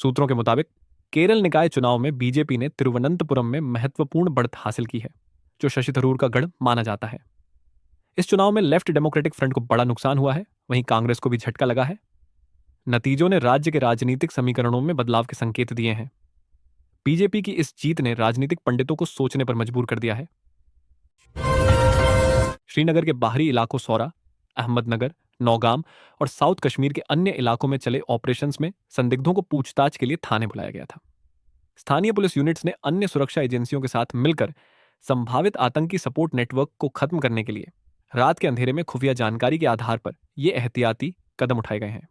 सूत्रों के मुताबिक केरल निकाय चुनाव में बीजेपी ने तिरुवनंतपुरम में महत्वपूर्ण बढ़त हासिल की है, जो शशि थरूर का गढ़ माना जाता है। इस चुनाव में लेफ्ट डेमोक्रेटिक फ्रंट को बड़ा नुकसान हुआ है, वहीं कांग्रेस को भी झटका लगा है। नतीजों ने राज्य के राजनीतिक समीकरणों में बदलाव के संकेत दिए हैं। बीजेपी की इस जीत ने राजनीतिक पंडितों को सोचने पर मजबूर कर दिया है। श्रीनगर के बाहरी इलाकों सौरा, अहमदनगर, नौगाम और साउथ कश्मीर के अन्य इलाकों में चले ऑपरेशंस में संदिग्धों को पूछताछ के लिए थाने बुलाया गया था। स्थानीय पुलिस यूनिट्स ने अन्य सुरक्षा एजेंसियों के साथ मिलकर संभावित आतंकी सपोर्ट नेटवर्क को खत्म करने के लिए रात के अंधेरे में खुफिया जानकारी के आधार पर ये एहतियाती कदम उठाए गए हैं।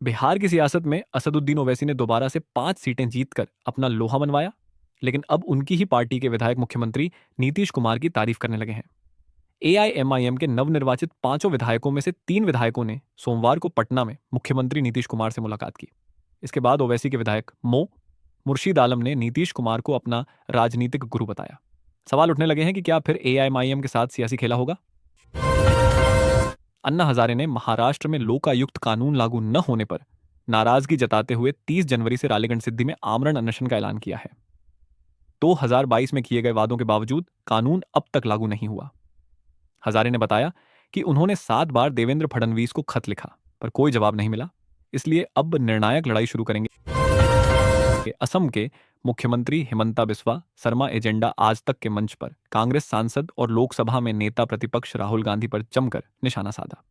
बिहार की सियासत में असदुद्दीन ओवैसी ने दोबारा से 5 सीटें जीतकर अपना लोहा मनवाया, लेकिन अब उनकी ही पार्टी के विधायक मुख्यमंत्री नीतीश कुमार की तारीफ करने लगे हैं। एआईएमआईएम के नवनिर्वाचित 5 विधायकों में से 3 विधायकों ने सोमवार को पटना में मुख्यमंत्री नीतीश कुमार से मुलाकात की। इसके बाद ओवैसी के विधायक मुर्शीद आलम ने नीतीश कुमार को अपना राजनीतिक गुरु बताया। सवाल उठने लगे हैं कि क्या फिर एआईएमआईएम के साथ सियासी खेला होगा। अन्ना हजारे ने महाराष्ट्र में लोकायुक्त कानून लागू न होने पर नाराजगी जताते हुए 30 जनवरी से रालेगण सिद्धि में आमरण अनशन का ऐलान किया है। 2022 में किए गए वादों के बावजूद कानून अब तक लागू नहीं हुआ। हजारे ने बताया कि उन्होंने 7 बार देवेंद्र फडणवीस को खत लिखा, पर कोई जवाब नहीं मिला, इसलिए अब निर्णायक लड़ाई शुरू करेंगे। असम के मुख्यमंत्री हिमंता बिस्वा शर्मा एजेंडा आज तक के मंच पर कांग्रेस सांसद और लोकसभा में नेता प्रतिपक्ष राहुल गांधी पर जमकर निशाना साधा।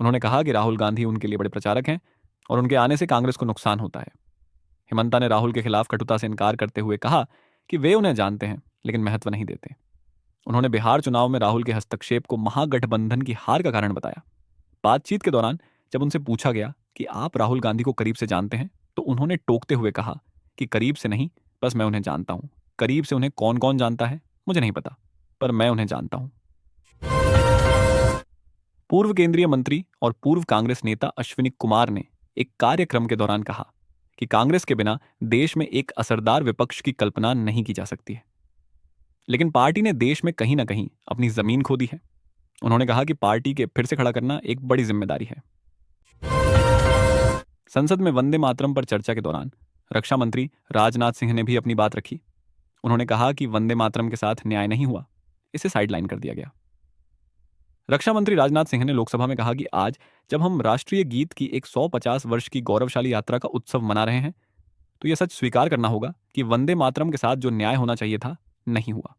उन्होंने कहा कि राहुल गांधी उनके लिए बड़े प्रचारक हैं और उनके आने से कांग्रेस को नुकसान होता है। हिमंता ने राहुल के खिलाफ कटुता से इनकार करते हुए कहा कि वे उन्हें जानते हैं लेकिन महत्व नहीं देते। उन्होंने बिहार चुनाव में राहुल के हस्तक्षेप को महागठबंधन की हार का कारण बताया। बातचीत के दौरान जब उनसे पूछा गया कि आप राहुल गांधी को करीब से जानते हैं, तो उन्होंने टोकते हुए कहा कि करीब से नहीं, बस मैं उन्हें जानता हूं। करीब से उन्हें कौन कौन जानता है मुझे नहीं पता, पर मैं उन्हें जानता हूं। पूर्व केंद्रीय मंत्री और पूर्व कांग्रेस नेता अश्विनी कुमार ने एक कार्यक्रम के दौरान कहा कि कांग्रेस के बिना देश में एक असरदार विपक्ष की कल्पना नहीं की जा सकती है, लेकिन पार्टी ने देश में कहीं ना कहीं अपनी जमीन खो दी है। उन्होंने कहा कि पार्टी के फिर से खड़ा करना एक बड़ी जिम्मेदारी है। संसद में वंदे मातरम पर चर्चा के दौरान रक्षा मंत्री राजनाथ सिंह ने भी अपनी बात रखी। उन्होंने कहा कि वंदे मातरम के साथ न्याय नहीं हुआ, इसे साइडलाइन कर दिया गया। रक्षा मंत्री राजनाथ सिंह ने लोकसभा में कहा कि आज जब हम राष्ट्रीय गीत की एक 150 वर्ष की गौरवशाली यात्रा का उत्सव मना रहे हैं, तो यह सच स्वीकार करना होगा कि वंदे मातरम के साथ जो न्याय होना चाहिए था, नहीं हुआ।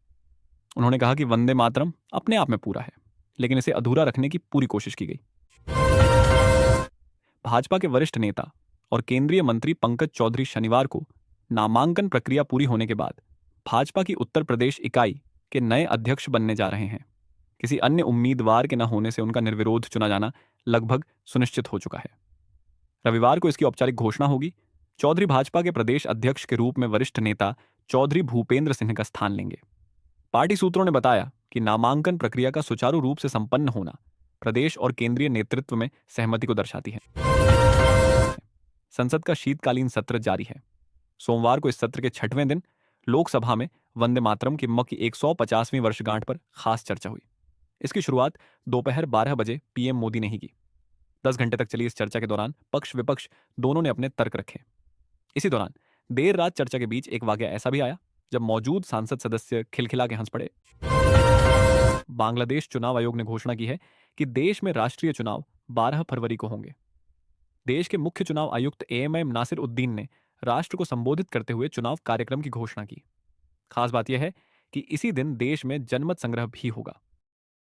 उन्होंने कहा कि वंदे मातरम अपने आप में पूरा है, लेकिन इसे अधूरा रखने की पूरी कोशिश की गई। भाजपा के वरिष्ठ नेता और केंद्रीय मंत्री पंकज चौधरी शनिवार को नामांकन प्रक्रिया पूरी होने के बाद भाजपा की उत्तर प्रदेश इकाई के नए अध्यक्ष बनने जा रहे हैं। किसी अन्य उम्मीदवार के न होने से उनका निर्विरोध चुना जाना लगभग सुनिश्चित हो चुका है। रविवार को इसकी औपचारिक घोषणा होगी। चौधरी भाजपा के प्रदेश अध्यक्ष के रूप में वरिष्ठ नेता चौधरी भूपेंद्र सिंह का स्थान लेंगे। पार्टी सूत्रों ने बताया कि नामांकन प्रक्रिया का सुचारू रूप से संपन्न होना प्रदेश और केंद्रीय नेतृत्व में सहमति को दर्शाती है। संसद का शीतकालीन सत्र जारी है। सोमवार को इस सत्र के 6वें दिन लोकसभा में वंदे मातरम की 150वीं वर्षगांठ पर खास चर्चा हुई। इसकी शुरुआत दोपहर 12 बजे पीएम मोदी ने ही की। 10 घंटे तक चली इस चर्चा के दौरान पक्ष विपक्ष दोनों ने अपने तर्क रखे। इसी दौरान देर रात चर्चा के बीच एक वाकया ऐसा भी आया जब मौजूद सांसद सदस्य खिलखिला के हंस पड़े। बांग्लादेश चुनाव आयोग ने घोषणा की है कि देश में राष्ट्रीय चुनाव 12 फरवरी को होंगे। देश के मुख्य चुनाव आयुक्त एएमएम नासिर उद्दीन ने राष्ट्र को संबोधित करते हुए चुनाव कार्यक्रम की घोषणा की। खास बात यह है कि इसी दिन देश में जनमत संग्रह भी होगा।